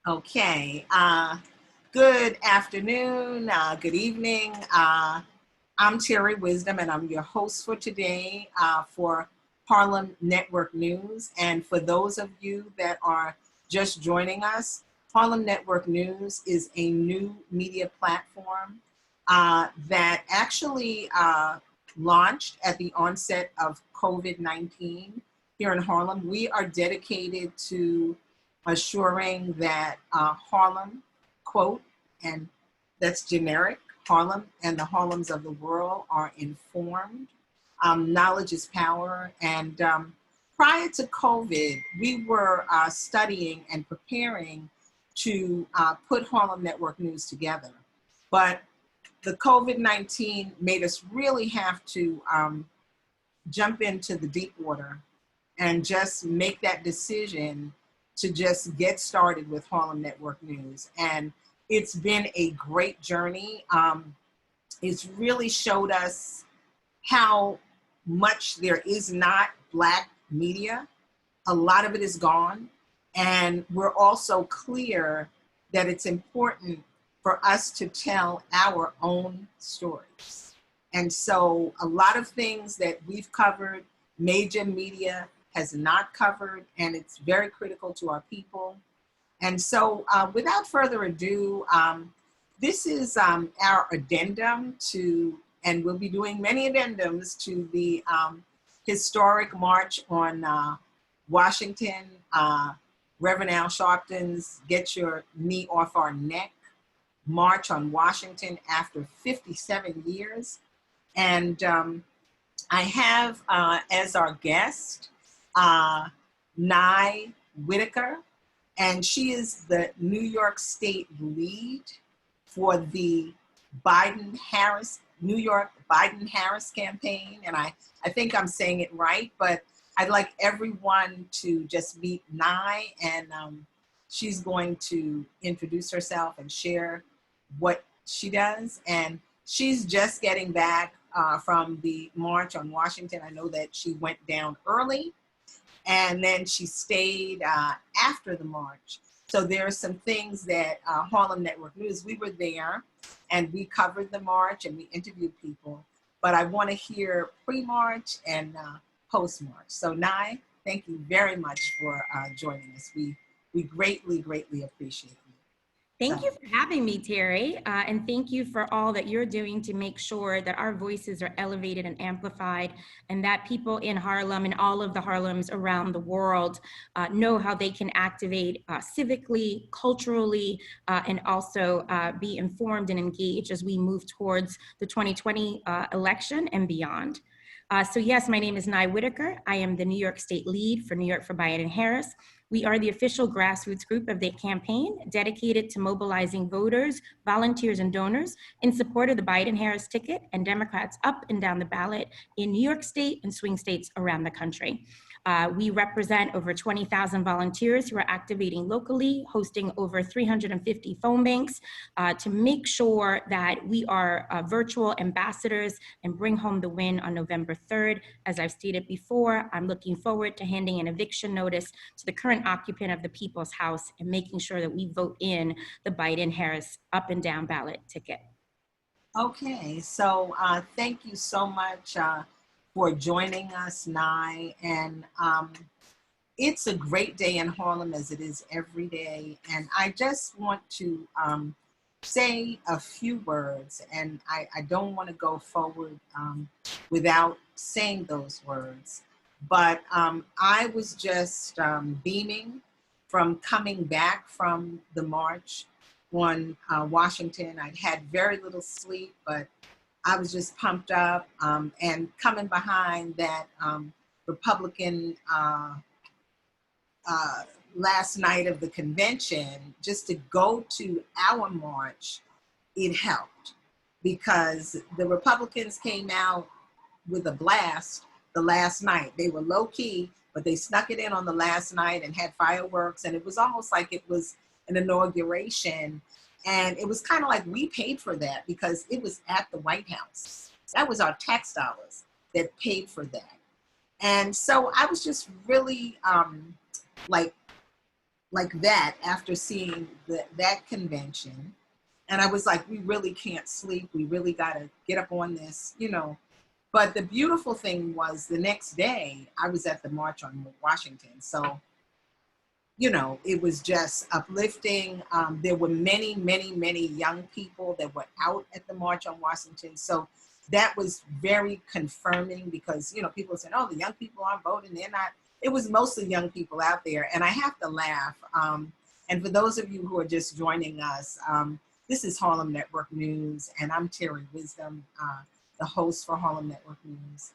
Okay. Good afternoon, good evening. I'm Terry Wisdom, and I'm your host for today for Harlem Network News. And for those of you that are just joining us, Harlem Network News is a new media platform that actually launched at the onset of COVID-19 here in Harlem. We are dedicated to assuring that Harlem, quote, and that's generic, Harlem and the Harlems of the world are informed. Knowledge is power. And prior to COVID, we were studying and preparing to put Harlem Network News together. But the COVID-19 made us really have to jump into the deep water and just make that decision to just get started with Harlem Network News. And it's been a great journey. It's really showed us how much there is not Black media. A lot of it is gone. And we're also clear that it's important for us to tell our own stories. And so a lot of things that we've covered, major media has not covered, and it's very critical to our people. And so without further ado, this is our addendum to, and we'll be doing many addendums to the historic March on Washington, Reverend Al Sharpton's Get Your Knee Off Our Neck March on Washington after 57 years. And I have as our guest, Nye Whitaker, and she is the New York State lead for the New York Biden-Harris campaign. And I think I'm saying it right, but I'd like everyone to just meet Nye, and she's going to introduce herself and share what she does. And she's just getting back from the March on Washington. I know that she went down early, and then she stayed after the march. So there are some things that Harlem Network News, we were there and we covered the march and we interviewed people, but I want to hear pre-march and post-march. So Nye, thank you very much for joining us. We greatly, greatly appreciate you. Thank you for having me, Terry, and thank you for all that you're doing to make sure that our voices are elevated and amplified, and that people in Harlem and all of the Harlems around the world know how they can activate civically, culturally, and also be informed and engaged as we move towards the 2020 election and beyond. So yes, my name is Nye Whitaker. I am the New York State lead for New York for Biden-Harris. We are the official grassroots group of the campaign dedicated to mobilizing voters, volunteers, and donors in support of the Biden-Harris ticket and Democrats up and down the ballot in New York State and swing states around the country. We represent over 20,000 volunteers who are activating locally, hosting over 350 phone banks to make sure that we are virtual ambassadors and bring home the win on November 3rd. As I've stated before, I'm looking forward to handing an eviction notice to the current occupant of the People's House and making sure that we vote in the Biden-Harris up and down ballot ticket. Okay, so thank you so much for joining us, Nye. And it's a great day in Harlem, as it is every day. And I just want to say a few words, and I don't want to go forward without saying those words. But I was just beaming from coming back from the march on Washington. I'd had very little sleep, but I was just pumped up, and coming behind that Republican last night of the convention, just to go to our march, it helped, because the Republicans came out with a blast the last night. They were low key, but they snuck it in on the last night and had fireworks, and it was almost like it was an inauguration. And it was kind of like we paid for that because it was at the White House. That was our tax dollars that paid for that. And so I was just really like like that after seeing that convention. And I was like, we really can't sleep. We really got to get up on this, you know. But the beautiful thing was the next day I was at the March on Washington. So, you know, it was just uplifting. There were many, many, many young people that were out at the March on Washington. So that was very confirming because, you know, people said, oh, the young people aren't voting. They're not. It was mostly young people out there. And I have to laugh. And for those of you who are just joining us, this is Harlem Network News, and I'm Terry Wisdom, the host for Harlem Network News.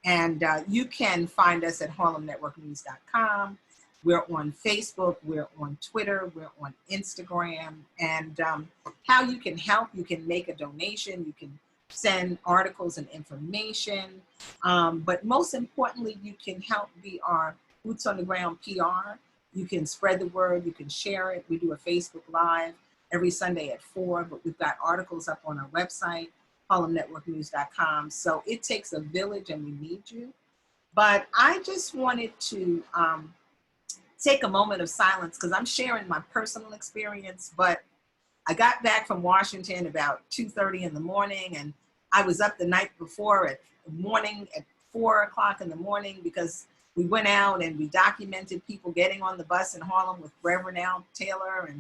And you can find us at harlemnetworknews.com. We're on Facebook, we're on Twitter, we're on Instagram. And how you can help, you can make a donation, you can send articles and information. But most importantly, you can help be our boots on the ground PR. You can spread the word, you can share it. We do a Facebook Live every Sunday at 4, but we've got articles up on our website, harlemnetworknews.com. So it takes a village and we need you. But I just wanted to take a moment of silence because I'm sharing my personal experience, but I got back from Washington about 2:30 in the morning, and I was up the night before at 4 o'clock in the morning because we went out and we documented people getting on the bus in Harlem with Reverend Al Taylor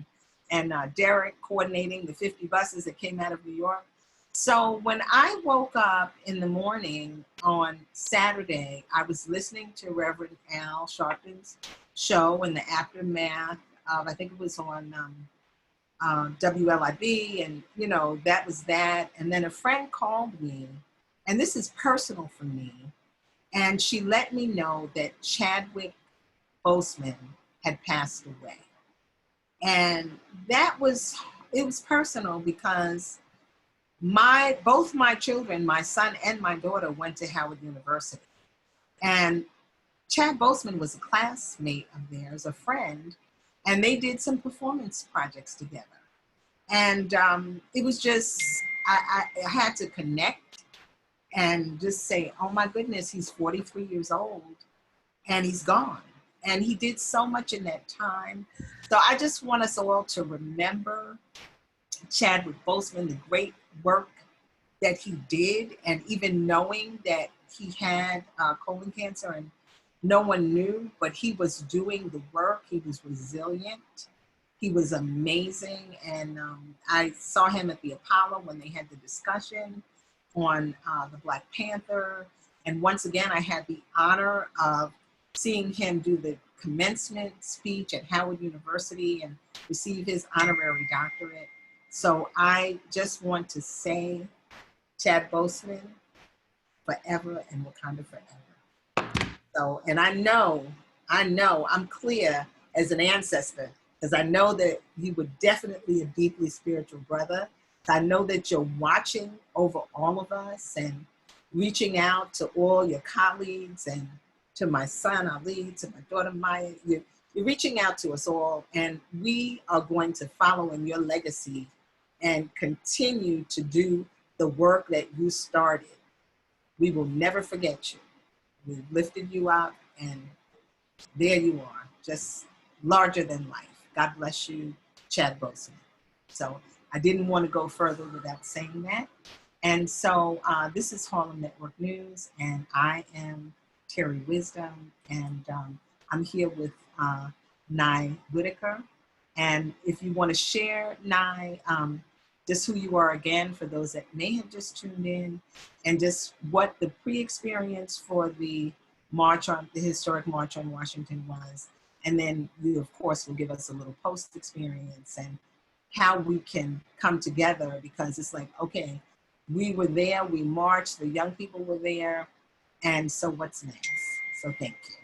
and Derek coordinating the 50 buses that came out of New York. So when I woke up in the morning on Saturday, I was listening to Reverend Al Sharpton's show in the aftermath of, I think it was on WLIB, and you know, that was that. And then a friend called me, and this is personal for me, and she let me know that Chadwick Boseman had passed away. And it was personal because both my children, my son and my daughter, went to Howard University. And Chad Boseman was a classmate of theirs, a friend, and they did some performance projects together. And it was just, I had to connect and just say, oh my goodness, he's 43 years old and he's gone. And he did so much in that time. So I just want us all to remember Chadwick Boseman, the great work that he did, and even knowing that he had colon cancer and no one knew, but he was doing the work. He was resilient. He was amazing. And I saw him at the Apollo when they had the discussion on the Black Panther. And once again, I had the honor of seeing him do the commencement speech at Howard University and receive his honorary doctorate. So I just want to say, Chad Boseman, forever and Wakanda forever. So, and I know, I'm clear as an ancestor, because I know that you were definitely a deeply spiritual brother. I know that you're watching over all of us and reaching out to all your colleagues and to my son, Ali, to my daughter, Maya. You're reaching out to us all, and we are going to follow in your legacy and continue to do the work that you started. We will never forget you. We lifted you up, and there you are, just larger than life. God bless you, Chad Boseman. So I didn't want to go further without saying that. And so this is Harlem Network News, and I am Terry Wisdom, and I'm here with Nye Whitaker. And if you want to share, Nye, just who you are again for those that may have just tuned in, and just what the pre-experience for the historic March on Washington was. And then you, of course, will give us a little post-experience and how we can come together, because it's like, okay, we were there, we marched, the young people were there, and so what's next? So thank you.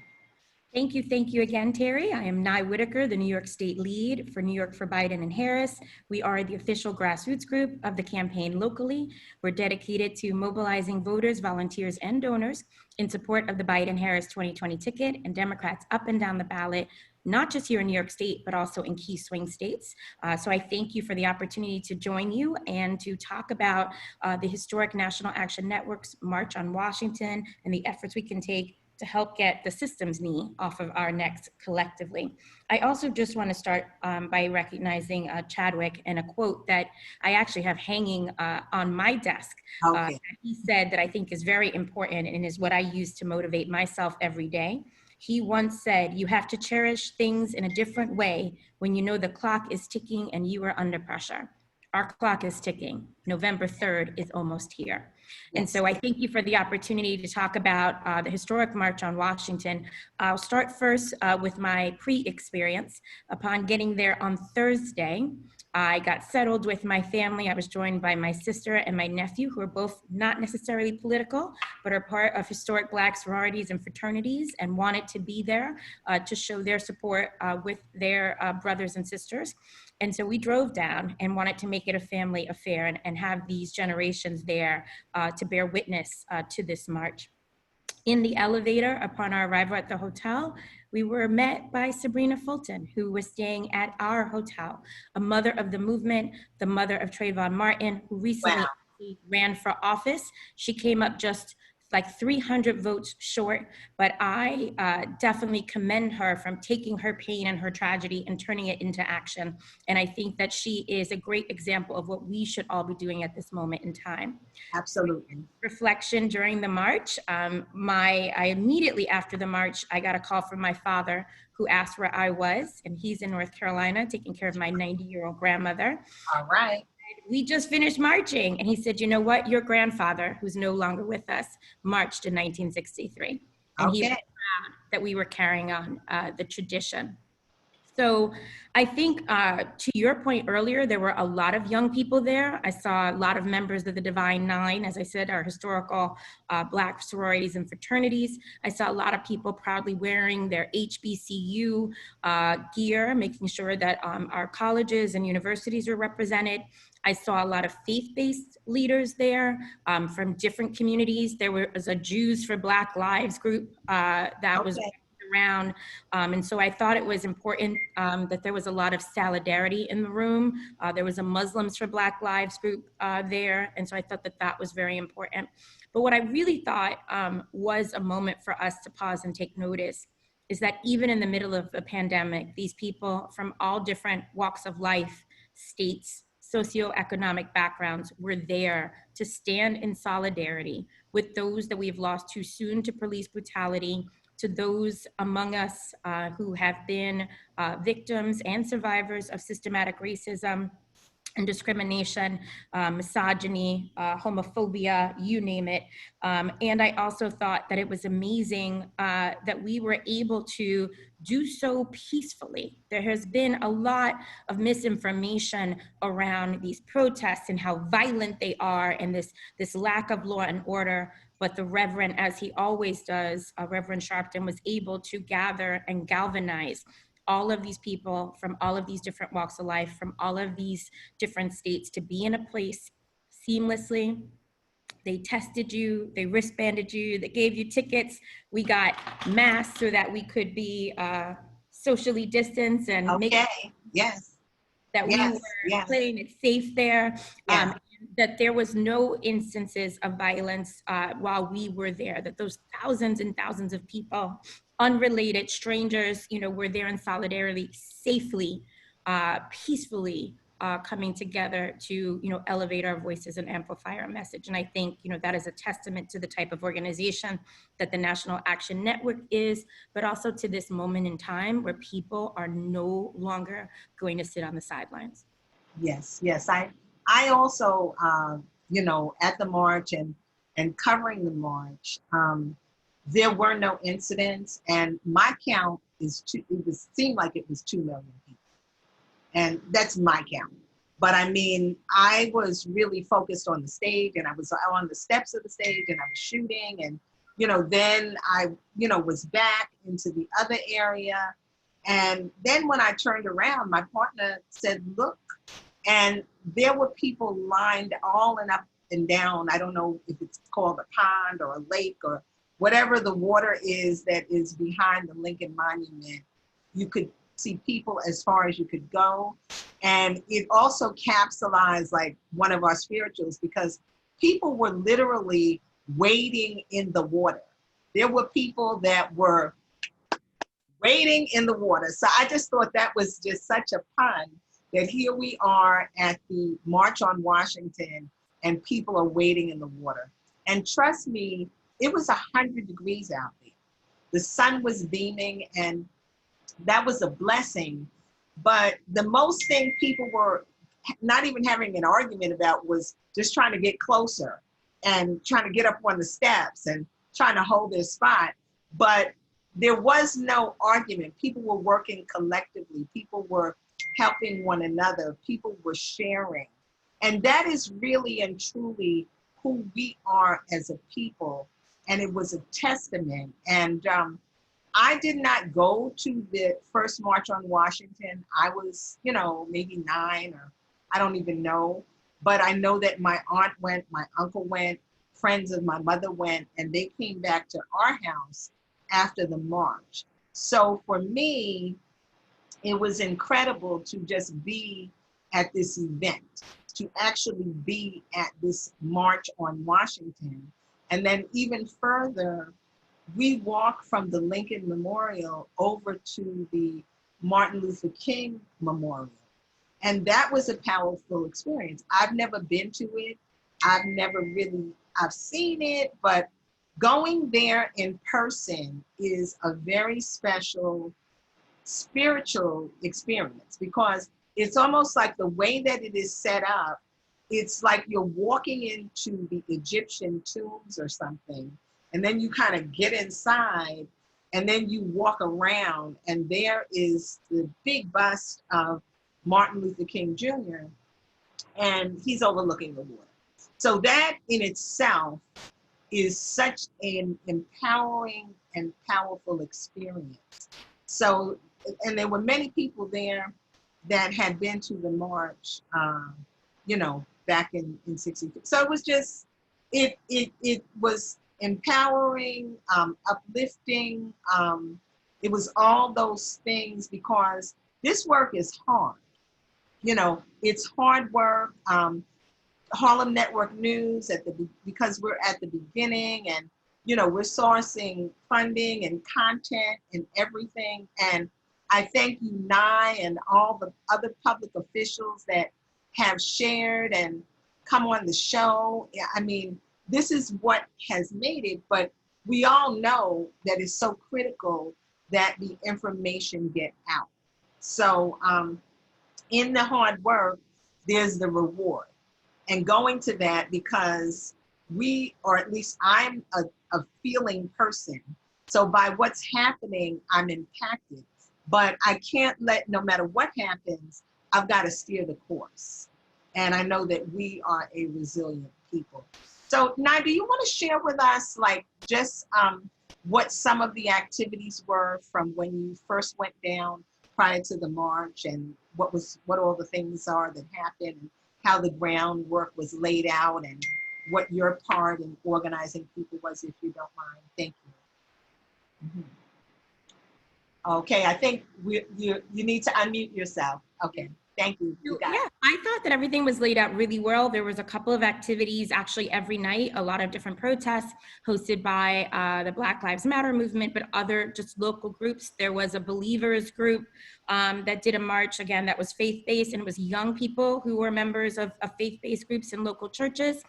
Thank you again, Terry. I am Nye Whitaker, the New York State lead for New York for Biden and Harris. We are the official grassroots group of the campaign locally. We're dedicated to mobilizing voters, volunteers, and donors in support of the Biden-Harris 2020 ticket and Democrats up and down the ballot, not just here in New York State, but also in key swing states. So I thank you for the opportunity to join you and to talk about the historic National Action Network's March on Washington and the efforts we can take to help get the system's knee off of our necks collectively. I also just want to start by recognizing Chadwick and a quote that I actually have hanging on my desk. Okay. He said that I think is very important and is what I use to motivate myself every day. He once said, "You have to cherish things in a different way when you know the clock is ticking and you are under pressure." Our clock is ticking. November 3rd is almost here. And Yes. so I thank you for the opportunity to talk about the historic March on Washington. I'll start first with my pre-experience. Upon getting there on Thursday, I got settled with my family. I was joined by my sister and my nephew, who are both not necessarily political, but are part of historic Black sororities and fraternities and wanted to be there to show their support with their brothers and sisters. And so we drove down and wanted to make it a family affair and have these generations there to bear witness to this march. In the elevator, upon our arrival at the hotel, we were met by Sabrina Fulton, who was staying at our hotel, a mother of the movement, the mother of Trayvon Martin, who recently ran for office. She came up just like 300 votes short, but I definitely commend her from taking her pain and her tragedy and turning it into action. And I think that she is a great example of what we should all be doing at this moment in time. Absolutely. Reflection during the march. I immediately after the march, I got a call from my father who asked where I was, and he's in North Carolina taking care of my 90-year-old grandmother. All right. We just finished marching. And he said, "You know what? Your grandfather, who's no longer with us, marched in 1963. And he was proud that we were carrying on the tradition." So I think to your point earlier, there were a lot of young people there. I saw a lot of members of the Divine Nine, as I said, our historical Black sororities and fraternities. I saw a lot of people proudly wearing their HBCU gear, making sure that our colleges and universities are represented. I saw a lot of faith-based leaders there from different communities. There was a Jews for Black Lives group that was around. And so I thought it was important that there was a lot of solidarity in the room. There was a Muslims for Black Lives group there. And so I thought that that was very important. But what I really thought was a moment for us to pause and take notice is that even in the middle of a pandemic, these people from all different walks of life, states, socioeconomic backgrounds were there to stand in solidarity with those that we've lost too soon to police brutality, to those among us who have been victims and survivors of systematic racism and discrimination, misogyny, homophobia, you name it. And I also thought that it was amazing that we were able to do so peacefully. There has been a lot of misinformation around these protests and how violent they are and this lack of law and order. But the Reverend, as he always does, Reverend Sharpton, was able to gather and galvanize all of these people from all of these different walks of life, from all of these different states to be in a place seamlessly. They tested you, they wristbanded you, they gave you tickets. We got masks so that we could be socially distanced and make that we were playing it safe there. That there was no instances of violence while we were there, that those thousands and thousands of people, unrelated strangers, were there in solidarity, safely, peacefully coming together to, elevate our voices and amplify our message. And I think, that is a testament to the type of organization that the National Action Network is, but also to this moment in time where people are no longer going to sit on the sidelines. Yes. I also, at the march and covering the march, there were no incidents, and my count is seemed like it was 2 million people. And that's my count. But I mean, I was really focused on the stage, and I was on the steps of the stage, and I was shooting, and, then I, was back into the other area. And then when I turned around, my partner said, "Look," and there were people lined all and up and down. I don't know if it's called a pond or a lake or whatever the water is that is behind the Lincoln Monument. You could see people as far as you could go. And it also capsulized like one of our spirituals, because people were literally wading in the water. there were people that were wading in the water. So I just thought that was just such a pun that here we are at the March on Washington and people are wading in the water. And trust me, it was 100 degrees out there. The sun was beaming and that was a blessing. But the most thing people were not even having an argument about was just trying to get closer and trying to get up on the steps and trying to hold their spot. But there was no argument. People were working collectively. People were helping one another. People were sharing. And that is really and truly who we are as a people. And it was a testament. And I did not go to the first March on Washington. I was, maybe 9 or I don't even know. But I know that my aunt went, my uncle went, friends of my mother went, and they came back to our house after the march. So for me, it was incredible to just be at this event, to actually be at this March on Washington. And then even further, we walked from the Lincoln Memorial over to the Martin Luther King Memorial. And that was a powerful experience. I've never been to it. I've seen it, but going there in person is a very special spiritual experience because it's almost like the way that it is set up. It's like you're walking into the Egyptian tombs or something, and then you kind of get inside and then you walk around and there is the big bust of Martin Luther King Jr. and he's overlooking the water. So that in itself is such an empowering and powerful experience. So, and there were many people there that had been to the march, back in 62. So it was just, it was empowering, uplifting. It was all those things because this work is hard. It's hard work. Harlem Network News because we're at the beginning and we're sourcing funding and content and everything. And I thank you, Nye, and all the other public officials that have shared and come on the show. I mean, this is what has made it, but we all know that it's so critical that the information get out. So in the hard work, there's the reward. And going to that because or at least I'm a feeling person. So by what's happening, I'm impacted. But I can't no matter what happens, I've got to steer the course. And I know that we are a resilient people. So Nye, do you want to share with us just what some of the activities were from when you first went down prior to the march and what all the things are that happened and how the groundwork was laid out and what your part in organizing people was, if you don't mind. Thank you. Mm-hmm. Okay, I think you need to unmute yourself. Okay. Thank you. I thought that everything was laid out really well. There was a couple of activities actually every night, a lot of different protests hosted by the Black Lives Matter movement, but other just local groups. There was a believers group that did a march, again, that was faith-based, and it was young people who were members of faith-based groups in local churches.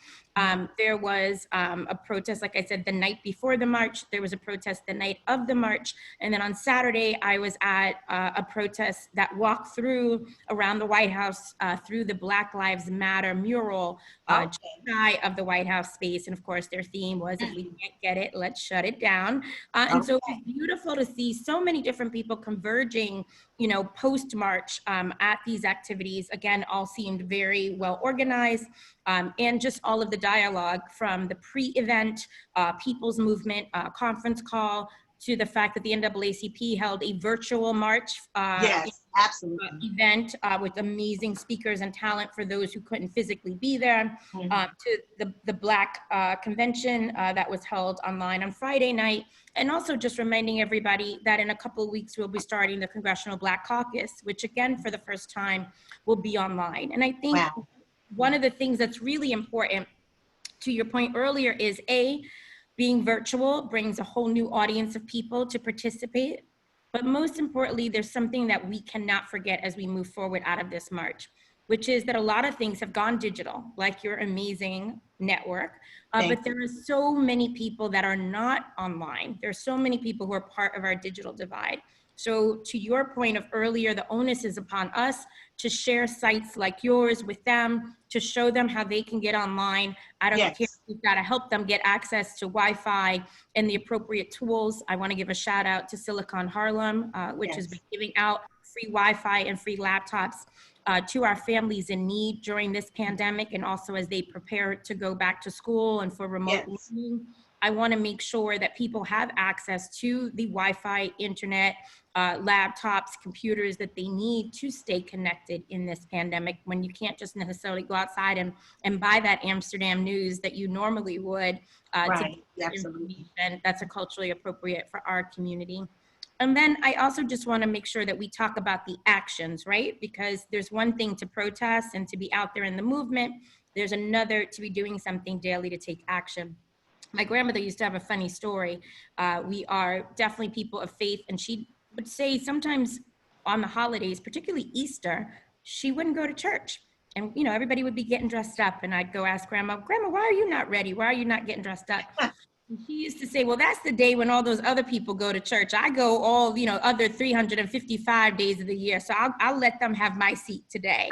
There was a protest, like I said, the night before the march. There was a protest the night of the march. And then on Saturday, I was at a protest that walked through around the White House through the Black Lives Matter mural just shy of the White House space. And of course, their theme was, if we can't get it, let's shut it down. And so it was beautiful to see so many different people converging, post-march at these activities. Again, all seemed very well organized. And just all of the dialogue from the pre-event people's movement conference call to the fact that the NAACP held a virtual march yes, absolutely. Event with amazing speakers and talent for those who couldn't physically be there, to the Black convention that was held online on Friday night. And also just reminding everybody that in a couple of weeks, we'll be starting the Congressional Black Caucus, which again, for the first time, will be online. And I think one of the things that's really important, to your point earlier, is Being virtual brings a whole new audience of people to participate. But most importantly, there's something that we cannot forget as we move forward out of this March, which is that a lot of things have gone digital, like your amazing network. But there are so many people that are not online. There are so many people who are part of our digital divide. So to your point of earlier, the onus is upon us to share sites like yours with them, to show them how they can get online. I don't care. We've got to help them get access to Wi-Fi and the appropriate tools. I want to give a shout out to Silicon Harlem, which has been giving out free Wi-Fi and free laptops to our families in need during this pandemic, and also as they prepare to go back to school and for remote learning. I want to make sure that people have access to the Wi-Fi, internet, laptops, computers that they need to stay connected in this pandemic, when you can't just necessarily go outside and buy that Amsterdam news that you normally would to get information that's culturally appropriate for our community. And then I also just want to make sure that we talk about the actions, right? Because there's one thing to protest and to be out there in the movement. There's another to be doing something daily to take action. My grandmother used to have a funny story. We are definitely people of faith, and she would say sometimes on the holidays, particularly Easter, she wouldn't go to church. And, you know, everybody would be getting dressed up, and I'd go ask Grandma, why are you not ready? Why are you not getting dressed up? And she used to say, well, that's the day when all those other people go to church. I go all, you know, other 355 days of the year. So I'll let them have my seat today.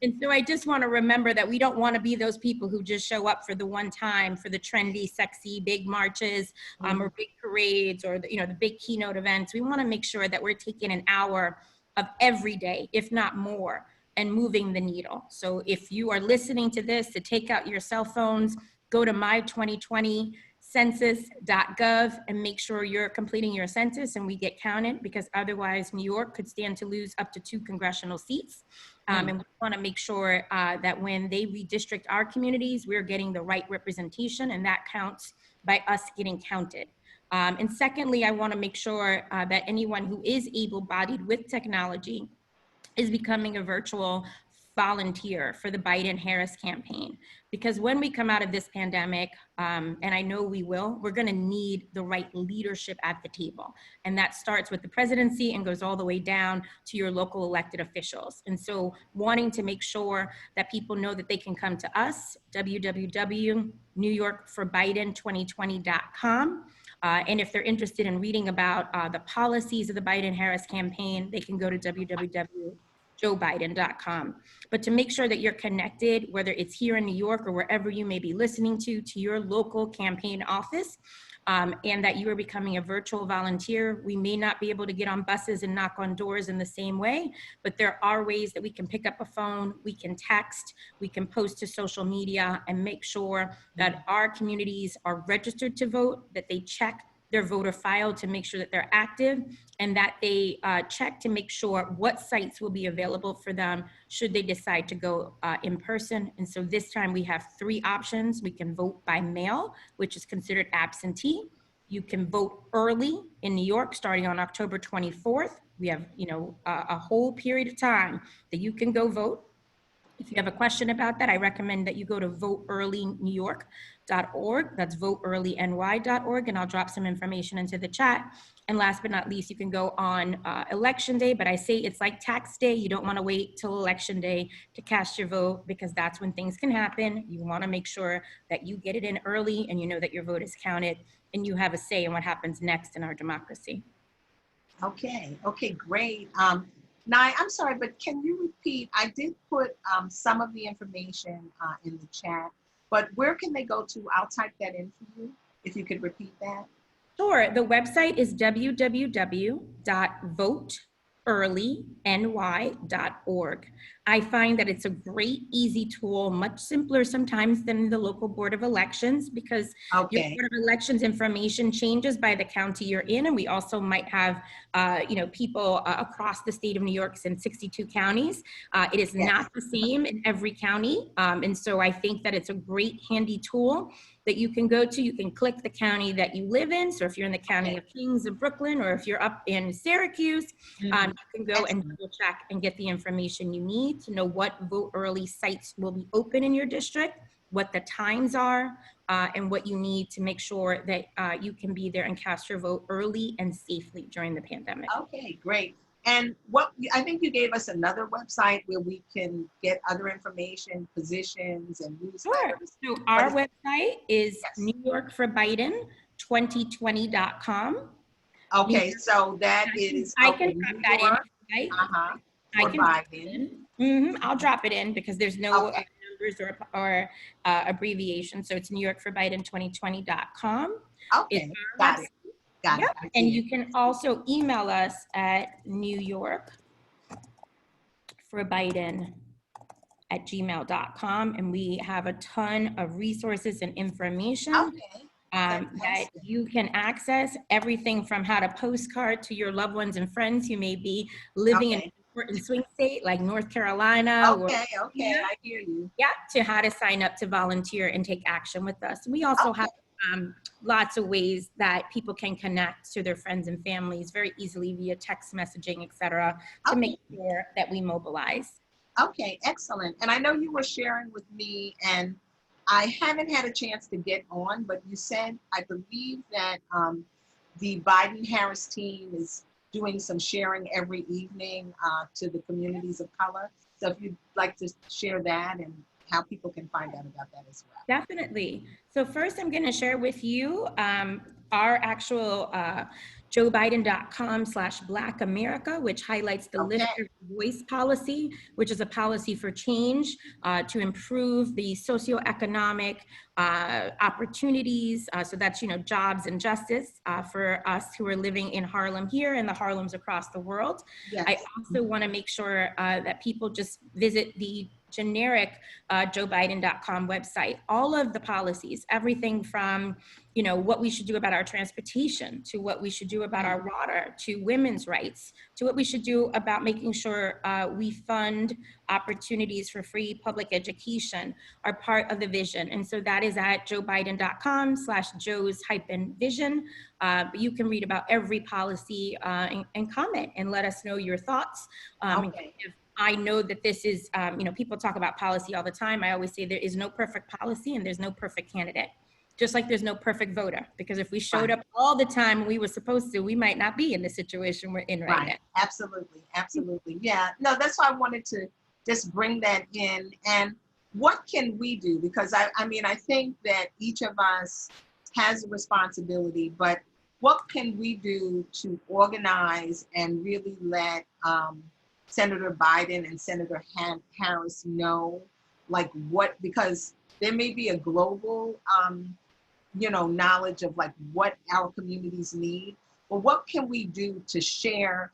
And so I just want to remember that we don't want to be those people who just show up for the one time, for the trendy, sexy, big marches or big parades, or the, you know, the big keynote events. We want to make sure that we're taking an hour of every day, if not more, and moving the needle. So if you are listening to this, to take out your cell phones, go to my2020census.gov and make sure you're completing your census and we get counted, because otherwise New York could stand to lose up to 2 congressional seats. And we want to make sure that when they redistrict our communities, we're getting the right representation, and that counts by us getting counted. And secondly, I want to make sure that anyone who is able-bodied with technology is becoming a virtual volunteer for the Biden-Harris campaign. Because when we come out of this pandemic, and I know we will, we're gonna need the right leadership at the table. And that starts with the presidency and goes all the way down to your local elected officials. And so wanting to make sure that people know that they can come to us, www.newyorkforbiden2020.com. And if they're interested in reading about the policies of the Biden-Harris campaign, they can go to www.joebiden.com. But to make sure that you're connected, whether it's here in New York or wherever you may be listening to your local campaign office, and that you are becoming a virtual volunteer. We may not be able to get on buses and knock on doors in the same way, but there are ways that we can pick up a phone, we can text, we can post to social media, and make sure that our communities are registered to vote, that they check their voter file to make sure that they're active, and that they check to make sure what sites will be available for them should they decide to go in person. And so this time we have 3 options. We can vote by mail, which is considered absentee. You can vote early in New York starting on October 24th. We have, you know, a whole period of time that you can go vote. If you have a question about that, I recommend that you go to voteearlynewyork.org. That's voteearlyny.org, and I'll drop some information into the chat. And last but not least, you can go on election day, but I say it's like tax day. You don't want to wait till election day to cast your vote, because that's when things can happen. You want to make sure that you get it in early and you know that your vote is counted and you have a say in what happens next in our democracy. Okay, great. Nye, I'm sorry, but can you repeat? I did put some of the information in the chat, but where can they go to? I'll type that in for you, if you could repeat that. Sure. The website is www.voteearlyny.org. I find that it's a great, easy tool, much simpler sometimes than the local Board of Elections, because your Board of Elections information changes by the county you're in. And we also might have, you know, people across the state of New York in 62 counties. It is not the same in every county. And so I think that it's a great, handy tool that you can go to. You can click the county that you live in. So if you're in the county of Kings of Brooklyn, or if you're up in Syracuse, you can go and double check and get the information you need to know what vote early sites will be open in your district. what the times are, and what you need to make sure that you can be there and cast your vote early and safely during the pandemic. Okay, great. And I think you gave us another website where we can get other information, positions and Sure. newsletters. So our website is Yes. newyorkforbiden2020.com. Okay, so that is I can drop New that in if York, you like. I for can drop it Biden. in. I'll drop it in because there's no Okay. numbers or abbreviation. So it's newyorkforbiden2020.com. Okay, got it. Got it. Yep. I And see you it. can also email us at newyorkforbiden@gmail.com. And we have a ton of resources and information Okay. that Fantastic. you can access, everything from how to postcard to your loved ones and friends who may be living in an important swing state like North Carolina. Okay, I hear you. Yeah, to how to sign up to volunteer and take action with us. We also have lots of ways that people can connect to their friends and families very easily via text messaging, et cetera, to make sure that we mobilize. Okay, excellent. And I know you were sharing with me, and I haven't had a chance to get on, but you said, I believe that the Biden-Harris team is doing some sharing every evening to the communities of color. So if you'd like to share that and how people can find out about that as well. Definitely. So first I'm going to share with you our actual joebiden.com/Black America, which highlights the Lift Your Voice policy, which is a policy for change to improve the socioeconomic opportunities. So that's, jobs and justice for us who are living in Harlem here and the Harlems across the world. Yes. I also want to make sure that people just visit the generic joebiden.com website. All of the policies, everything from, what we should do about our transportation, to what we should do about our water, to women's rights, to what we should do about making sure we fund opportunities for free public education, are part of the vision. And so that is at joebiden.com/joes-vision. But you can read about every policy and comment and let us know your thoughts. I know that this is, people talk about policy all the time. I always say there is no perfect policy and there's no perfect candidate, just like there's no perfect voter, because if we showed up all the time when we were supposed to, we might not be in the situation we're in right now. Absolutely. Absolutely. Yeah. No, that's why I wanted to just bring that in. And what can we do? Because I think that each of us has a responsibility, but what can we do to organize and really let Senator Biden and Senator Harris know, because there may be a global, knowledge of what our communities need, but what can we do to share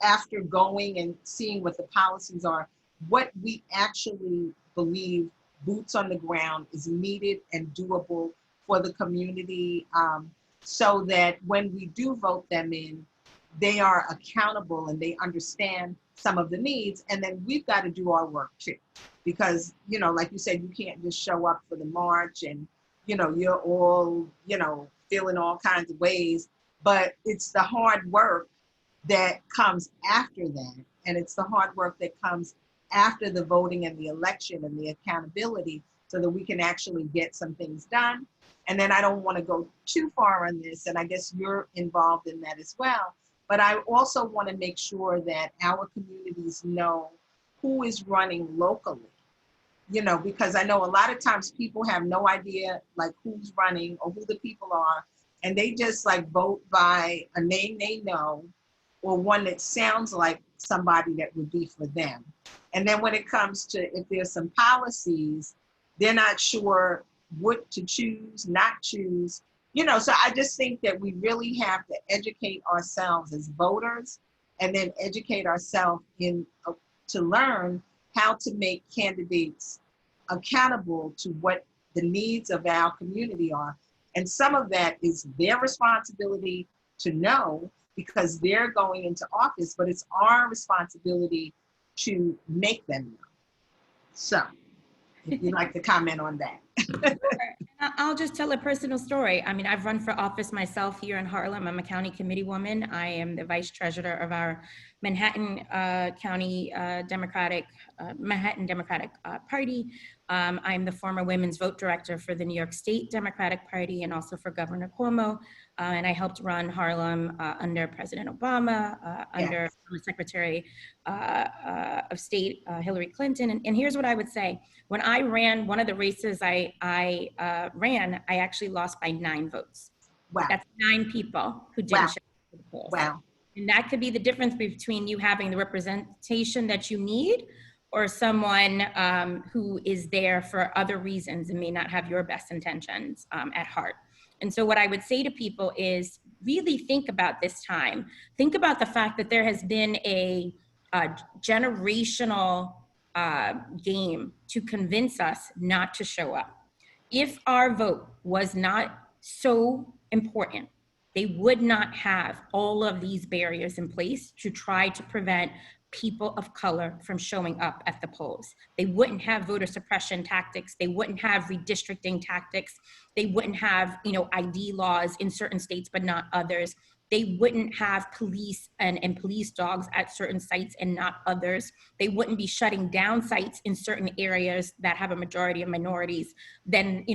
after going and seeing what the policies are, what we actually believe boots on the ground is needed and doable for the community, so that when we do vote them in, they are accountable and they understand some of the needs. And then we've got to do our work too, because, like you said, you can't just show up for the march and, you're all, feeling all kinds of ways, but it's the hard work that comes after that. And it's the hard work that comes after the voting and the election and the accountability, so that we can actually get some things done. And then I don't want to go too far on this, and I guess you're involved in that as well. But I also want to make sure that our communities know who is running locally, because I know a lot of times people have no idea who's running or who the people are. And they just vote by a name they know, or one that sounds like somebody that would be for them. And then when it comes to, if there's some policies, they're not sure what to choose, not choose. So I just think that we really have to educate ourselves as voters, and then educate ourselves to learn how to make candidates accountable to what the needs of our community are. And some of that is their responsibility to know, because they're going into office, but it's our responsibility to make them know. So if you'd like to comment on that. Sure. I'll just tell a personal story. I mean, I've run for office myself here in Harlem. I'm a county committee woman. I am the vice treasurer of our Manhattan County Manhattan Democratic Party. I'm the former women's vote director for the New York State Democratic Party and also for Governor Cuomo. And I helped run Harlem under President Obama, under Secretary of State Hillary Clinton. And here's what I would say. When I ran one of the races I ran, I actually lost by 9 votes. Wow. That's 9 people who didn't show up to the polls. Wow. And that could be the difference between you having the representation that you need or someone who is there for other reasons and may not have your best intentions at heart. And so what I would say to people is really think about this time. Think about the fact that there has been a generational game to convince us not to show up. If our vote was not so important, they would not have all of these barriers in place to try to prevent people of color from showing up at the polls. They wouldn't have voter suppression tactics. They wouldn't have redistricting tactics. They wouldn't have, ID laws in certain states, but not others. They wouldn't have police and police dogs at certain sites and not others. They wouldn't be shutting down sites in certain areas that have a majority of minorities than,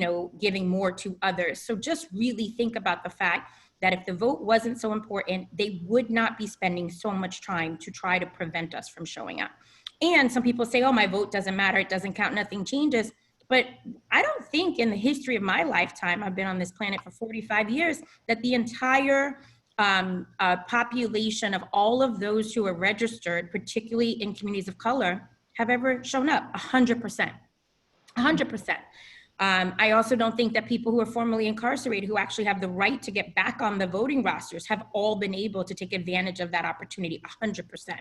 giving more to others. So just really think about the fact that if the vote wasn't so important, they would not be spending so much time to try to prevent us from showing up. And some people say, oh, my vote doesn't matter, it doesn't count, nothing changes. But I don't think in the history of my lifetime, I've been on this planet for 45 years, that the entire population of all of those who are registered, particularly in communities of color, have ever shown up. 100%. 100%. I also don't think that people who are formerly incarcerated, who actually have the right to get back on the voting rosters, have all been able to take advantage of that opportunity. 100%.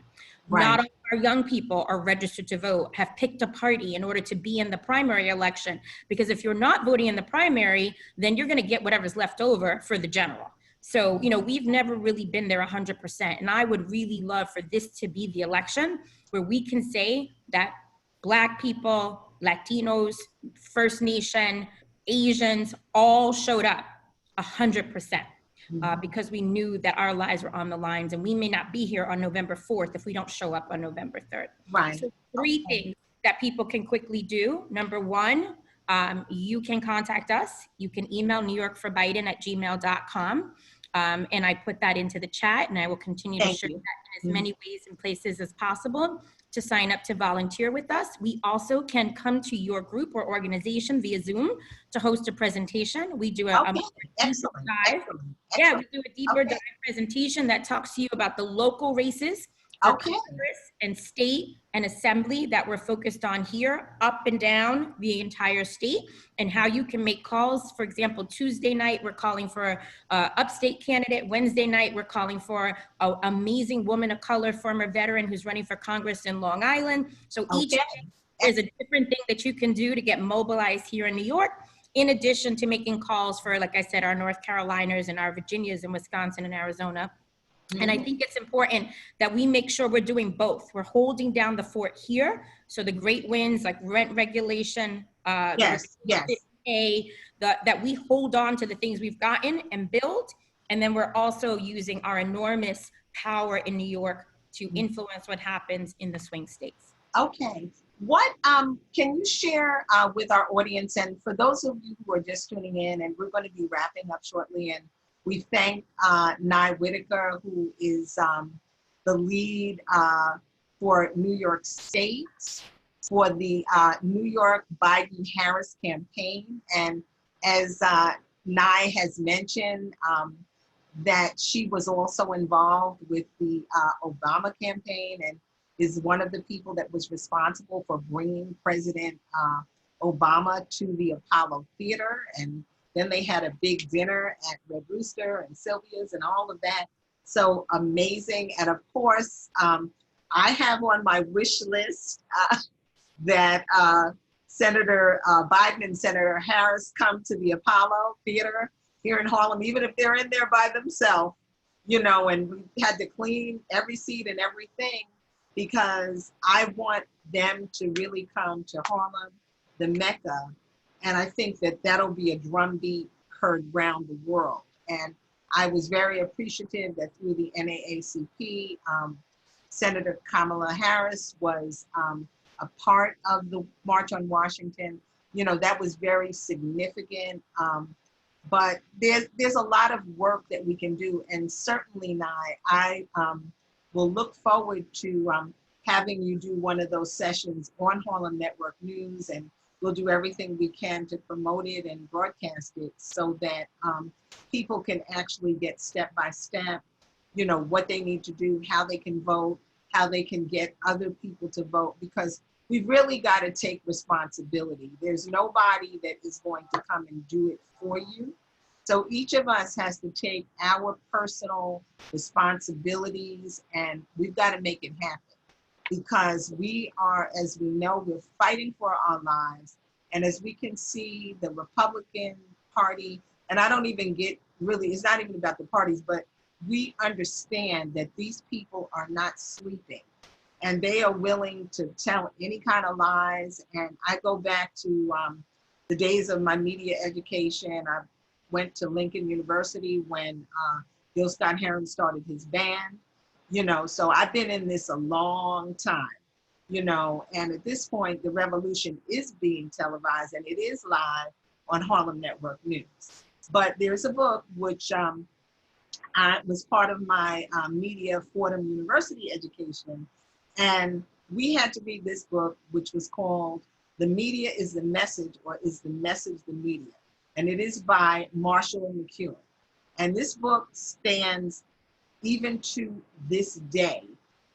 Right. Not all our young people are registered to vote, have picked a party in order to be in the primary election, because if you're not voting in the primary, then you're going to get whatever's left over for the general. So, we've never really been there 100%. And I would really love for this to be the election where we can say that Black people, Latinos, First Nation, Asians, all showed up 100%. Because we knew that our lives were on the lines, and we may not be here on November 4th if we don't show up on November 3rd. Right. So 3 things that people can quickly do. Number 1, you can contact us. You can email newyorkforbiden@gmail.com. And I put that into the chat, and I will continue to share that in as many ways and places as possible to sign up to volunteer with us. We also can come to your group or organization via Zoom to host a presentation. We do a deeper dive. Yeah, we do a deeper dive presentation that talks to you about the local races for Congress and state and assembly that we're focused on here, up and down the entire state, and how you can make calls. For example, Tuesday night, we're calling for an upstate candidate. Wednesday night, we're calling for an amazing woman of color, former veteran who's running for Congress in Long Island. So each day is a different thing that you can do to get mobilized here in New York, in addition to making calls for, like I said, our North Carolinas and our Virginias and Wisconsin and Arizona. And I think it's important that we make sure we're doing both. We're holding down the fort here. So the great wins like rent regulation, that we hold on to the things we've gotten and build. And then we're also using our enormous power in New York to influence what happens in the swing states. Okay. What can you share with our audience, and for those of you who are just tuning in, and we're going to be wrapping up shortly, and we thank Nye Whitaker, who is the lead for New York State for the New York Biden-Harris campaign. And as Nye has mentioned, that she was also involved with the Obama campaign and is one of the people that was responsible for bringing President Obama to the Apollo Theater. And then they had a big dinner at Red Rooster and Sylvia's and all of that. So amazing. And of course, I have on my wish list that Senator Biden and Senator Harris come to the Apollo Theater here in Harlem, even if they're in there by themselves, and we had to clean every seat and everything, because I want them to really come to Harlem, the Mecca And I think that that'll be a drumbeat heard round the world. And I was very appreciative that through the NAACP, Senator Kamala Harris was a part of the March on Washington. You know, that was very significant. But there's a lot of work that we can do. And certainly, Nye, I will look forward to having you do one of those sessions on Harlem Network News, and we'll do everything we can to promote it and broadcast it so that people can actually get step by step, you know, what they need to do, how they can vote, how they can get other people to vote, because we've really got to take responsibility. There's nobody that is going to come and do it for you. So each of us has to take our personal responsibilities, and we've got to make it happen, because we are, as we know, we're fighting for our lives. And as we can see, the Republican Party, and I don't even get really, it's not even about the parties, but we understand that these people are not sleeping and they are willing to tell any kind of lies. And I go back to the days of my media education. I went to Lincoln University when Gil Scott-Heron started his band, you know, so I've been in this a long time, you know, and at this point, the revolution is being televised and it is live on Harlem Network News. But there's a book which I was part of my media Fordham University education, and we had to read this book, which was called The Media is the Message, or Is the Message the Media? And it is by Marshall McLuhan. And this book stands even to this day,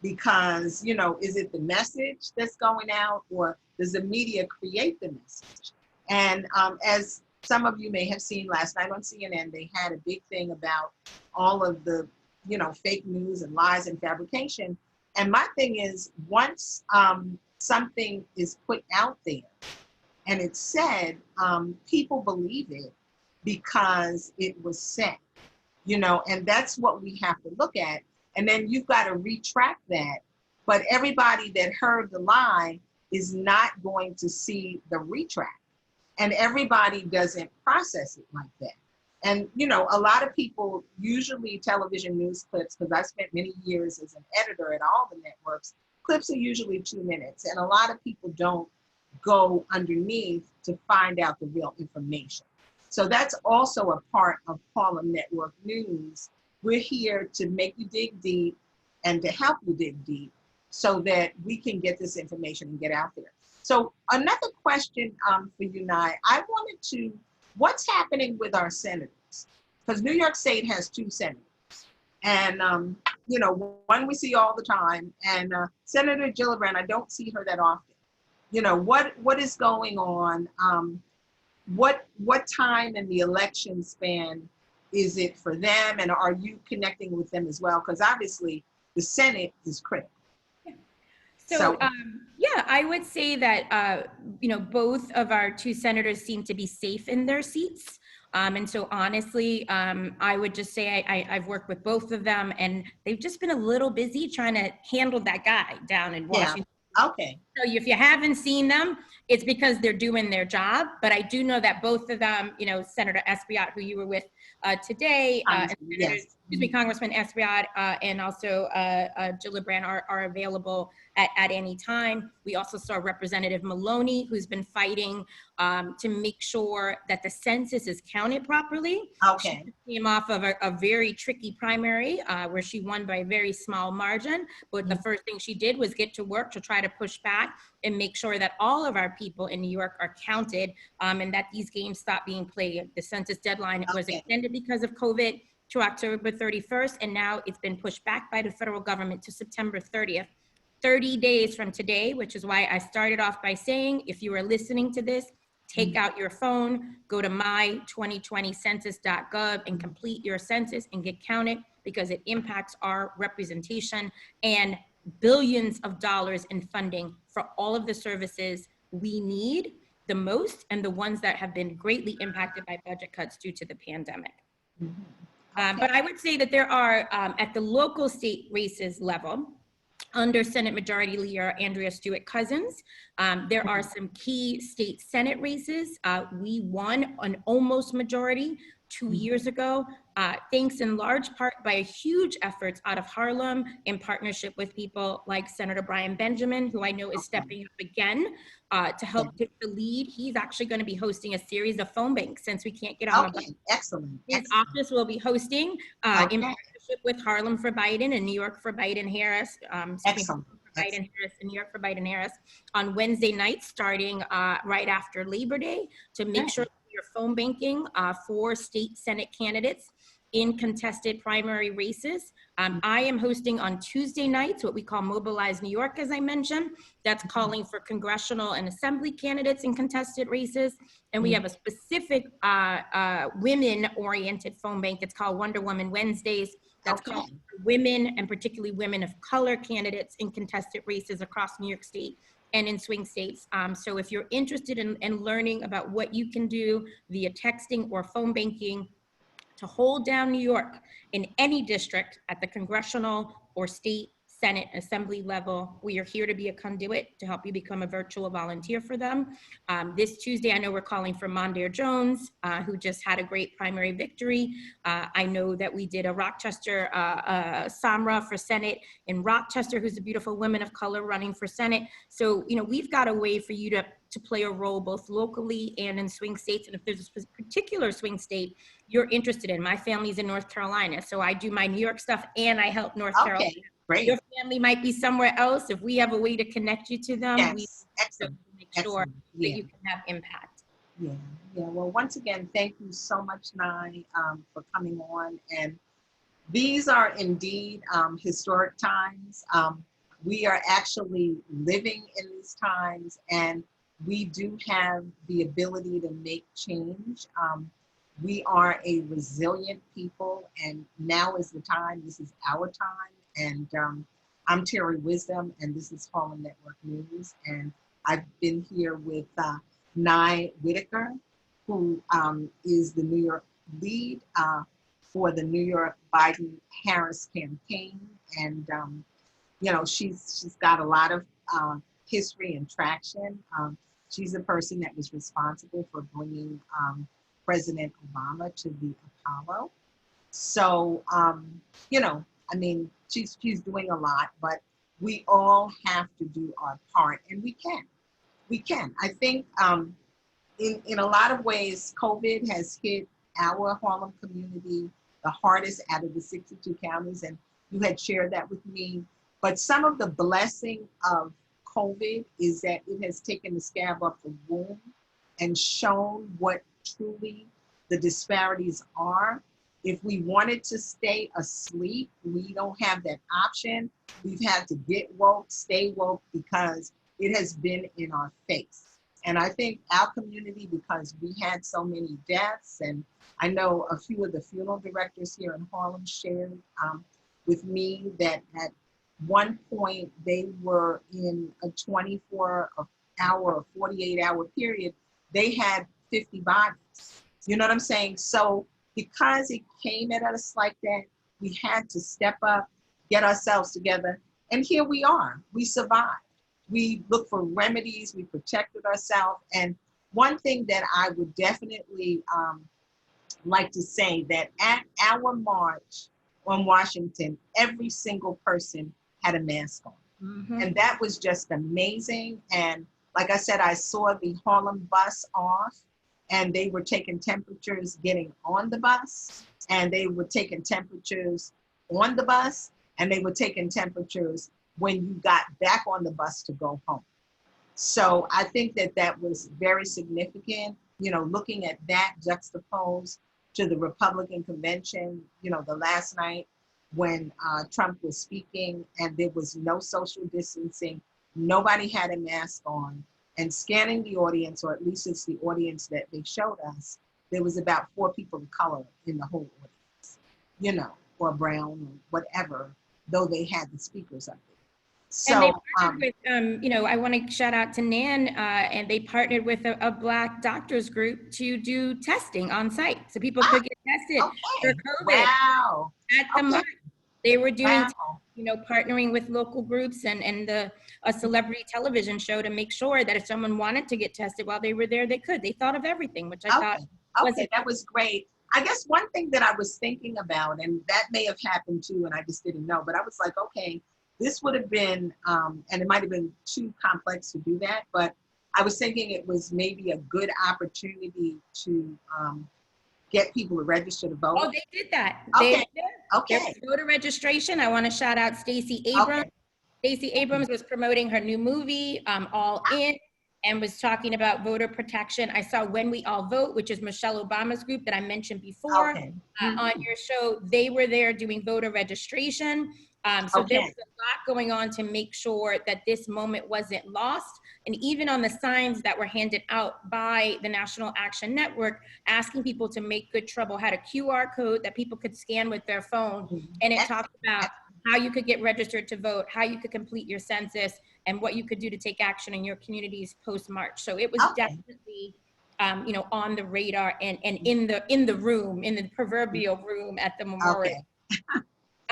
because, you know, is it the message that's going out, or does the media create the message? And as some of you may have seen last night on CNN, they had a big thing about all of the, you know, fake news and lies and fabrication. And my thing is, once something is put out there and it's said, people believe it because it was said, you know, and that's what we have to look at. And then you've got to retract that. But everybody that heard the lie is not going to see the retract. And everybody doesn't process it like that. And, you know, a lot of people, usually television news clips, because I spent many years as an editor at all the networks, clips are usually 2 minutes. And a lot of people don't go underneath to find out the real information. So that's also a part of Harlem Network News. We're here to make you dig deep and to help you dig deep so that we can get this information and get out there. So another question for you, Nye, I wanted to, what's happening with our senators? Because New York State has 2 senators. And, you know, one we see all the time. And Senator Gillibrand, I don't see her that often. You know, what is going on? What time in the election span is it for them? And are you connecting with them as well? Because obviously the Senate is critical. So yeah, I would say that, you know, both of our 2 senators seem to be safe in their seats. And so honestly, I would just say I've worked with both of them, and they've just been a little busy trying to handle that guy down in Washington. Yeah. Okay. So if you haven't seen them, it's because they're doing their job. But I do know that both of them, you know, Senator Espaillat, who you were with today, and yes. Congressman Espaillat and also Gillibrand are available at any time. We also saw Representative Maloney, who's been fighting to make sure that the census is counted properly. Okay. She came off of a very tricky primary where she won by a very small margin. But the first thing she did was get to work to try to push back and make sure that all of our people in New York are counted and that these games stop being played. The census deadline was extended because of COVID to October 31st, and now it's been pushed back by the federal government to September 30th. 30 days from today, which is why I started off by saying, if you are listening to this, take out your phone, go to my2020census.gov and complete your census and get counted, because it impacts our representation and billions of dollars in funding for all of the services we need the most and the ones that have been greatly impacted by budget cuts due to the pandemic. But I would say that there are, at the local state races level, under Senate Majority Leader Andrea Stewart-Cousins. There are some key state Senate races. We won an almost majority 2 years ago, thanks in large part by a huge efforts out of Harlem in partnership with people like Senator Brian Benjamin, who I know is stepping up again to help take the lead. He's actually going to be hosting a series of phone banks since we can't get on the bus. Excellent. His office will be hosting in partnership with Harlem for Biden and New York for Biden Harris. Excellent. Biden Harris and New York for Biden Harris on Wednesday nights, starting right after Labor Day, to make sure that you're phone banking for state Senate candidates in contested primary races. I am hosting on Tuesday nights what we call Mobilize New York, as I mentioned. That's calling for congressional and assembly candidates in contested races. And we have a specific women-oriented phone bank. It's called Wonder Woman Wednesdays. That's called for women, and particularly women of color candidates in contested races across New York State and in swing states. So if you're interested in learning about what you can do via texting or phone banking to hold down New York in any district at the congressional or state, Senate, assembly level, we are here to be a conduit to help you become a virtual volunteer for them. This Tuesday, I know we're calling for Mondaire Jones, who just had a great primary victory. I know that we did a Rochester Samra for Senate in Rochester, who's a beautiful woman of color running for Senate. So, you know, we've got a way for you to play a role both locally and in swing states. And if there's a particular swing state you're interested in, my family's in North Carolina, so I do my New York stuff and I help North Carolina. Great. Your family might be somewhere else. If we have a way to connect you to them, we make sure that you can have impact. Well, once again, thank you so much, Nye, for coming on. And these are indeed historic times. We are actually living in these times, and we do have the ability to make change. We are a resilient people, and now is the time. This is our time. And I'm Terry Wisdom, and this is Harlem Network News. And I've been here with Nye Whitaker, who is the New York lead for the New York Biden-Harris campaign. And, you know, she's got a lot of history and traction. She's the person that was responsible for bringing President Obama to the Apollo. So, you know, I mean, she's doing a lot, but we all have to do our part, and we can. I think in a lot of ways, COVID has hit our Harlem community the hardest out of the 62 counties, and you had shared that with me. But some of the blessing of COVID is that it has taken the scab off the wound and shown what truly the disparities are. If we wanted to stay asleep, we don't have that option. We've had to get woke, stay woke, because it has been in our face. And I think our community, because we had so many deaths, and I know a few of the funeral directors here in Harlem shared with me that at one point they were in a 24-hour or 48-hour period, they had 50 bodies. You know what I'm saying? So because it came at us like that, we had to step up, get ourselves together, and here we are. We survived. We looked for remedies, we protected ourselves. And one thing that I would definitely like to say, that at our march on Washington, every single person had a mask on. Mm-hmm. And that was just amazing. And like I said, I saw the Harlem bus off, and they were taking temperatures getting on the bus, and they were taking temperatures on the bus, and they were taking temperatures when you got back on the bus to go home. So I think that that was very significant, you know, looking at that juxtaposed to the Republican convention, you know, the last night when Trump was speaking and there was no social distancing, nobody had a mask on. And scanning the audience, or at least it's the audience that they showed us, there was about 4 people of color in the whole audience, you know, or brown or whatever, though they had the speakers up there. So, and they partnered with, you know, I want to shout out to Nan, and they partnered with a Black doctors group to do testing on site, so people could get tested for COVID. Wow. At the march, they were doing you know, partnering with local groups and a celebrity television show to make sure that if someone wanted to get tested while they were there, they could. They thought of everything, which I thought was Okay, that was great. I guess one thing that I was thinking about, and that may have happened too, and I just didn't know, but I was like, okay, this would have been, and it might have been too complex to do that, but I was thinking it was maybe a good opportunity to get people to register to vote. Oh, they did that. Okay. There was voter registration. I want to shout out Stacey Abrams. Okay. Stacey Abrams was promoting her new movie, All In, and was talking about voter protection. I saw When We All Vote, which is Michelle Obama's group that I mentioned before on your show. They were there doing voter registration. So there was a lot going on to make sure that this moment wasn't lost. And even on the signs that were handed out by the National Action Network, asking people to make good trouble, had a QR code that people could scan with their phone. And it talked about how you could get registered to vote, how you could complete your census, and what you could do to take action in your communities post-March. So it was definitely, you know, on the radar and in the room, in the proverbial room at the memorial.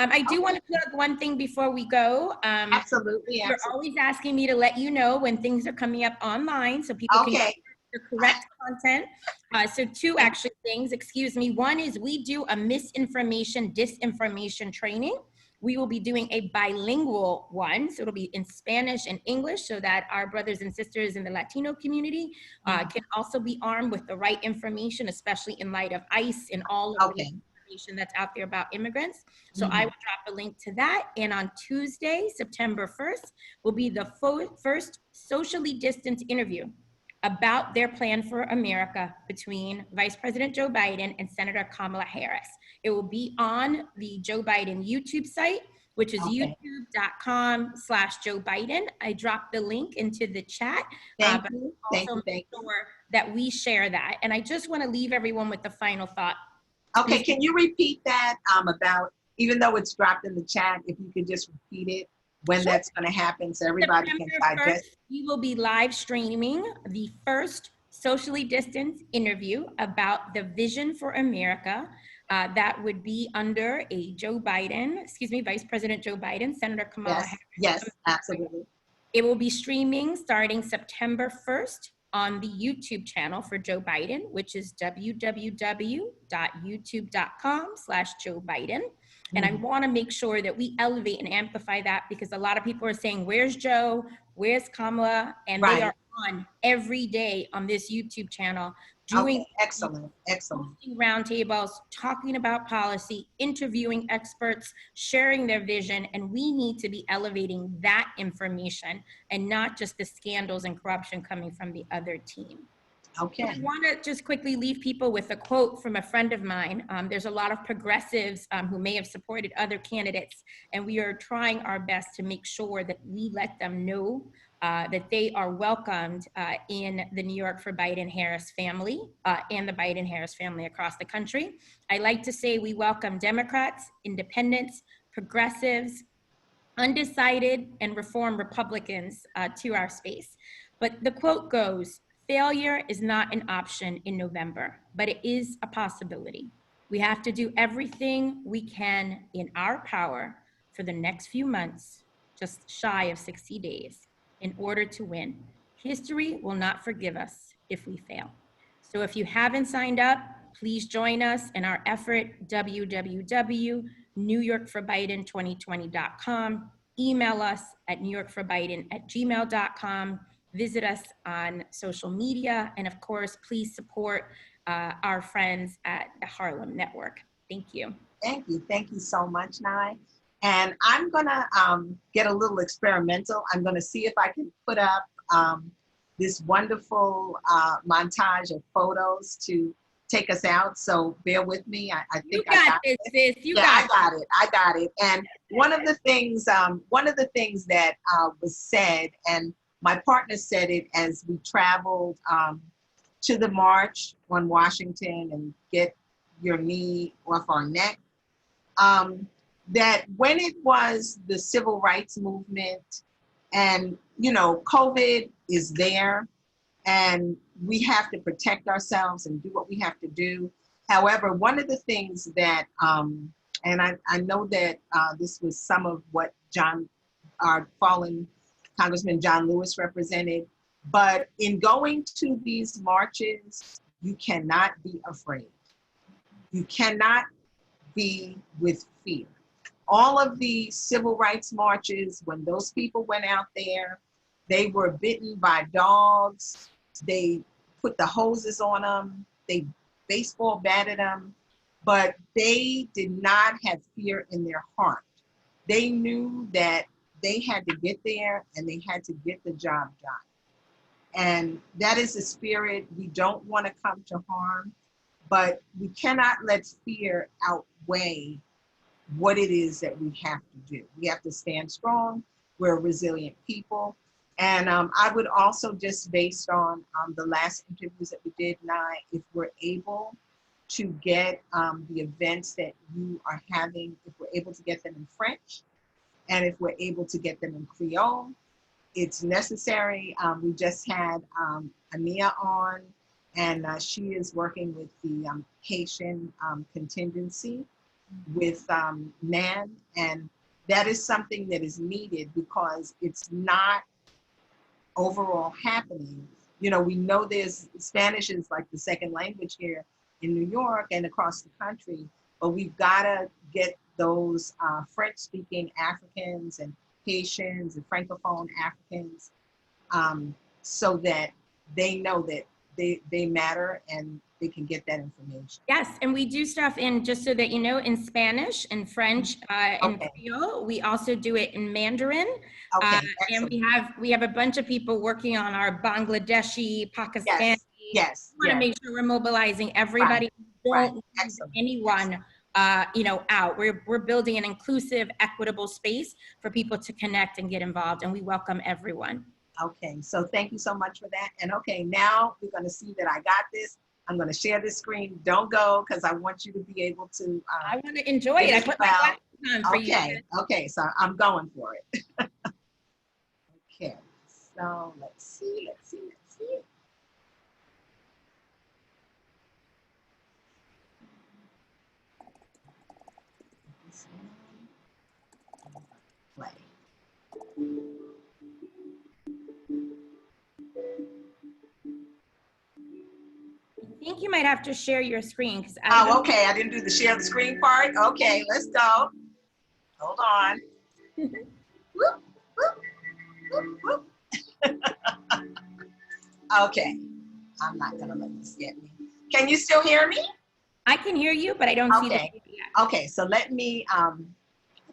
I do want to plug one thing before we go. Absolutely. You're always asking me to let you know when things are coming up online so people can get the correct content. So two actually things, excuse me. One is we do a misinformation, disinformation training. We will be doing a bilingual one. So it'll be in Spanish and English so that our brothers and sisters in the Latino community can also be armed with the right information, especially in light of ICE and all of the information that's out there about immigrants. So I will drop a link to that. And on Tuesday, September 1st, will be the first socially distanced interview about their plan for America between Vice President Joe Biden and Senator Kamala Harris. It will be on the Joe Biden YouTube site, which is youtube.com/Joe Biden. I dropped the link into the chat. Thank you. Make sure that we share that. And I just want to leave everyone with the final thought. Okay, can you repeat that about, even though it's dropped in the chat, if you could just repeat it, when that's going to happen so everybody can digest? We will be live streaming the first socially distanced interview about the vision for America that would be under a Vice President Joe Biden, Senator Kamala Harris. Yes, absolutely. It will be streaming starting September 1st on the YouTube channel for Joe Biden, which is www.youtube.com/Joe Biden. And I want to make sure that we elevate and amplify that because a lot of people are saying, where's Joe? Where's Kamala? And they are on every day on this YouTube channel doing excellent roundtables, talking about policy, interviewing experts, sharing their vision. And we need to be elevating that information and not just the scandals and corruption coming from the other team. Okay. I want to just quickly leave people with a quote from a friend of mine. There's a lot of progressives who may have supported other candidates, and we are trying our best to make sure that we let them know that they are welcomed in the New York for Biden-Harris family and the Biden-Harris family across the country. I like to say we welcome Democrats, independents, progressives, undecided, and reform Republicans to our space. But the quote goes, "Failure is not an option in November, but it is a possibility. We have to do everything we can in our power for the next few months, just shy of 60 days, in order to win. History will not forgive us if we fail." So if you haven't signed up, please join us in our effort, www.newyorkforbiden2020.com. Email us at newyorkforbiden@gmail.com. Visit us on social media. And of course, please support our friends at the Harlem Network. Thank you. Thank you. Thank you so much, Nye. And I'm going to get a little experimental. I'm going to see if I can put up this wonderful montage of photos to take us out. So bear with me. I think I got this, sis. I got it. And one of the things that was said, and my partner said it as we traveled to the march on Washington and get your knee off our neck, that when it was the civil rights movement and, you know, COVID is there and we have to protect ourselves and do what we have to do. However, one of the things that And I know that this was some of what our fallen Congressman John Lewis represented. But in going to these marches, you cannot be afraid. You cannot be with fear. All of the civil rights marches, when those people went out there, they were bitten by dogs. They put the hoses on them. They baseball batted them, but they did not have fear in their heart. They knew that they had to get there and they had to get the job done. And that is the spirit. We don't want to come to harm, but we cannot let fear outweigh what it is that we have to do. We have to stand strong. We're a resilient people. And I would also, just based on the last interviews that we did, if we're able to get the events that you are having, if we're able to get them in French, and if we're able to get them in Creole, it's necessary. We just had Ania on, and she is working with the Haitian contingency with NAN, and that is something that is needed because it's not overall happening. You know, we know there's Spanish is like the second language here in New York and across the country, but we've got to get those French-speaking Africans and Haitians and Francophone Africans so that they know that they matter and they can get that information. Yes, and we do stuff in, just so that you know, in Spanish and French and Creole. We also do it in Mandarin. Okay, and we have a bunch of people working on our Bangladeshi, Pakistani. Yes. We want to make sure we're mobilizing everybody. Right. Don't leave anyone out. We're building an inclusive, equitable space for people to connect and get involved, and we welcome everyone. Okay, so thank you so much for that. And okay, now we're going to see that I got this. I'm going to share this screen. Don't go, because I want you to be able to. I want to enjoy it. I put my glasses on for you. Okay, so I'm going for it. Okay, so let's see. Play. I think you might have to share your screen. Okay, I didn't do the share the screen part. Okay, let's go. Hold on. Whoop, whoop, whoop, whoop. Okay, I'm not gonna let this get me. Can you still hear me? I can hear you, but I don't see the video yet. Okay, so let me, I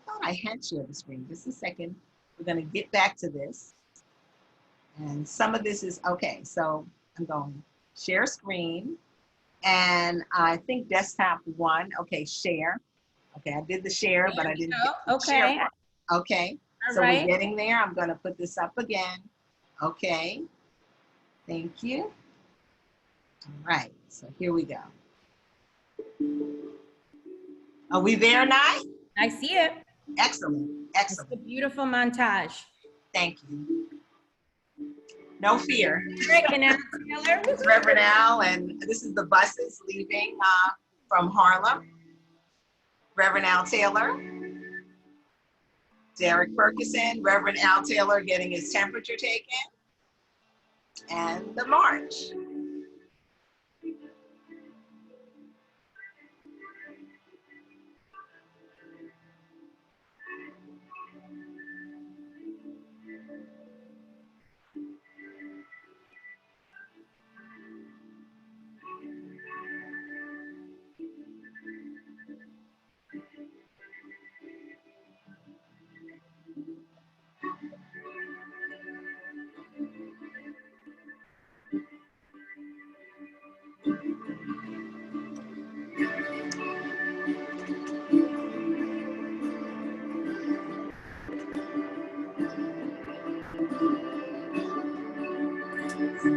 thought I had shared the screen. Just a second. We're gonna get back to this. And some of this is, okay, so I'm going share screen. And I think desktop 1, okay, share. Okay, I did the share, but I didn't get the share. Okay, so we're getting there. I'm gonna put this up again. Okay, thank you. All right, so here we go. Are we there, Nye? I see it. Excellent. It's a beautiful montage. Thank you. No fear. It's Reverend Al, and this is the buses leaving from Harlem. Reverend Al Taylor, Derek Ferguson, Reverend Al Taylor getting his temperature taken, and the march.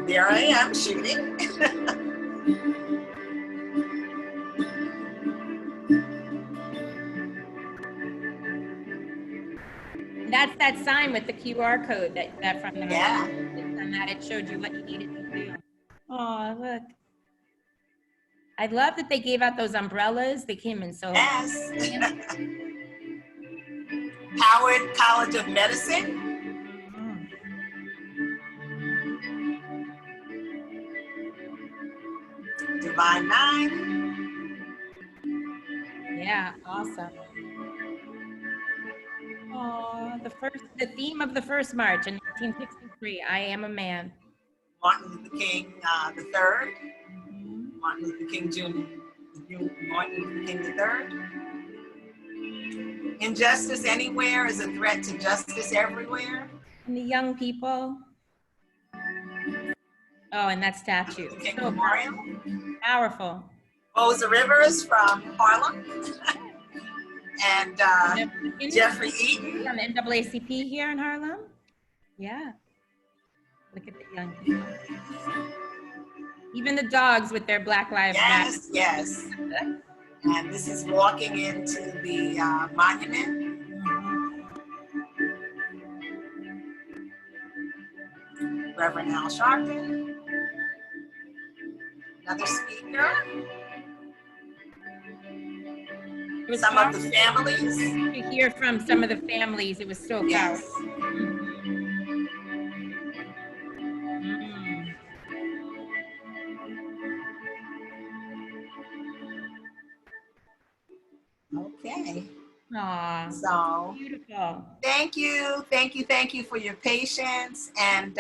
There I am shooting. That's that sign with the QR code that from the and that it showed you what you needed to do. Oh, look. I love that they gave out those umbrellas. They came in so. Yes. Howard College of Medicine. Divine Nine. Yeah, awesome. Oh, the theme of the first march in 1963, I Am a Man. Martin Luther King the third. Martin Luther King Jr. Martin Luther King the third. Injustice anywhere is a threat to justice everywhere. And the young people. Oh, and that statue. King So Memorial. powerful. Rosa Rivers from Harlem. And Jeffrey Eaton. On the NAACP here in Harlem. Yeah. Look at the young people. Even the dogs with their Black Lives Matter. Yes, yes. And this is walking into the monument. Reverend Al Sharpton. Another speaker. Some of the families. To hear from some of the families, it was so Yes. powerful. Okay. Aww. So Beautiful. thank you for your patience. And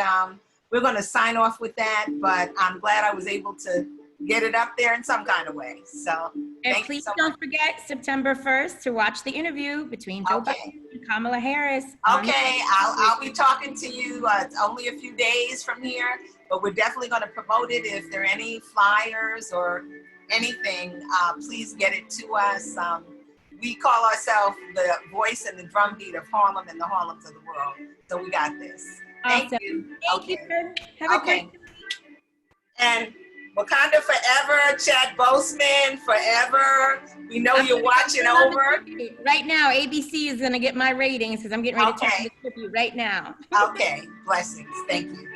we're going to sign off with that, but I'm glad I was able to get it up there in some kind of way. So And thank please you so don't much. forget September 1st to watch the interview between Joe Biden and Kamala Harris. Okay, I'll be talking to you. It's only a few days from here, but we're definitely going to promote it. If there are any flyers or anything, please get it to us. We call ourselves the voice and the drumbeat of Harlem and the Harlems of the world. So we got this. Awesome. Thank you. Thank you. Have a great week. And Wakanda forever, Chad Boseman forever. We know you're watching over. Right now, ABC is going to get my ratings because I'm getting ready to turn Okay. the tribute right now. Okay, blessings. Thank you.